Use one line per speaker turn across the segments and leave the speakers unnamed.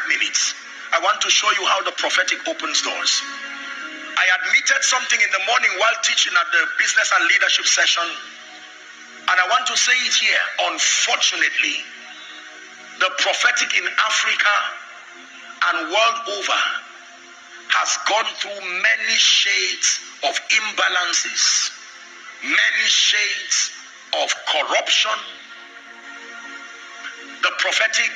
minutes. I want to show you how the prophetic opens doors. I admitted something in the morning while teaching at the business and leadership session, and I want to say it here. Unfortunately, the prophetic in Africa and world over has gone through many shades of imbalances, many shades of corruption. The prophetic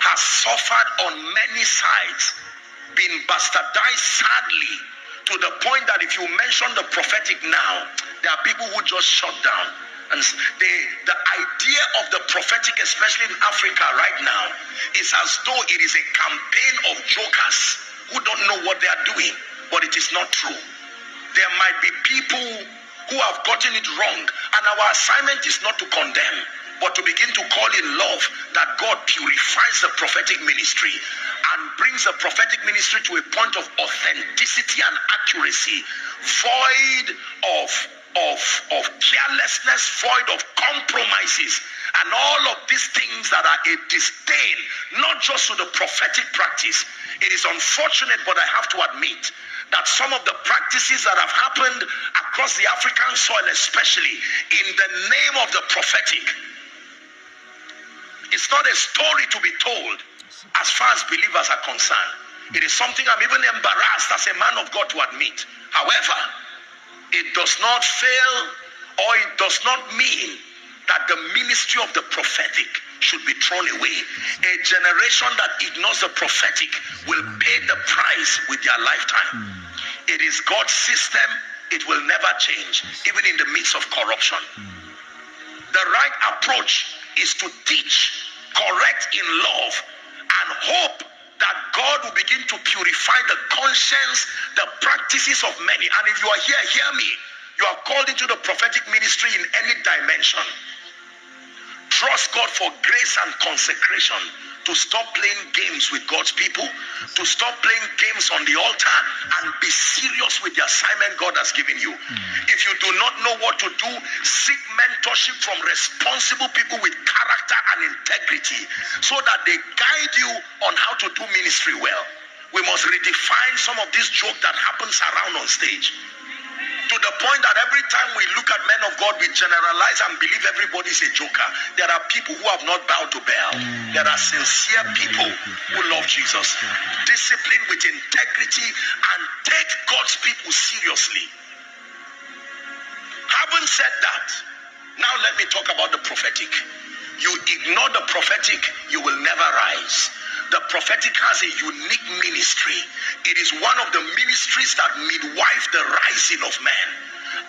has suffered on many sides, been bastardized sadly, to the point that if you mention the prophetic now, there are people who just shut down. And the idea of the prophetic, especially in Africa right now, is as though it is a campaign of jokers who don't know what they are doing, but it is not true. There might be people who have gotten it wrong, and our assignment is not to condemn, but to begin to call in love that God purifies the prophetic ministry and brings the prophetic ministry to a point of authenticity and accuracy, void of carelessness, void of compromises, and all of these things that are a disdain, not just to the prophetic practice. It is unfortunate, but I have to admit that some of the practices that have happened across the African soil, especially in the name of the prophetic, it's not a story to be told as far as believers are concerned. It is something I'm even embarrassed as a man of God to admit. However, it does not fail, or it does not mean that the ministry of the prophetic should be thrown away. A generation that ignores the prophetic will pay the price with their lifetime. It is God's system. It will never change, even in the midst of corruption. The right approach is to teach, correct in love, and hope that God will begin to purify the conscience, the practices of many. And if you are here, hear me. You are called into the prophetic ministry in any dimension. Trust God for grace and consecration to stop playing games with God's people, to stop playing games on the altar, and be serious with the assignment God has given you. If you do not know what to do, seek mentorship from responsible people with character and integrity, so that they guide you on how to do ministry well. We must redefine some of this joke that happens around on stage, to the point that every time we look at men of God, we generalize and believe everybody is a joker. There are people who have not bowed to Baal. There are sincere people who love Jesus. Discipline with integrity and take God's people seriously. Having said that, now let me talk about the prophetic. You ignore the prophetic, you will never rise. The prophetic has a unique ministry. It is one of the ministries that midwife the rising of man.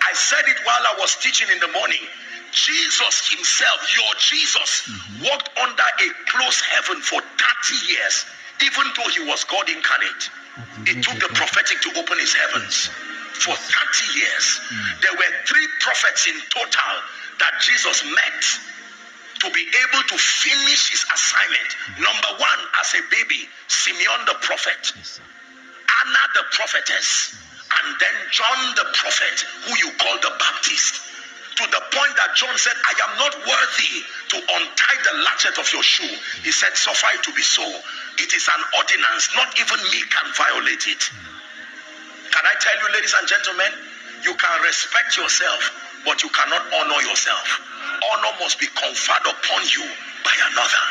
I said it while I was teaching in the morning. Jesus himself, your Jesus, walked under a closed heaven for 30 years, even though he was God incarnate. It took the prophetic to open his heavens. For 30 years, there were 3 prophets in total that Jesus met to be able to finish his assignment. Number 1, as a baby, Simeon the prophet, Anna the prophetess, and then John the prophet, who you call the Baptist. To the point that John said, I am not worthy to untie the latchet of your shoe. He said, suffer it to be so. It is an ordinance. Not even me can violate it. Can I tell you, ladies and gentlemen, you can respect yourself, but you cannot honor yourself. Honor must be conferred upon you by another.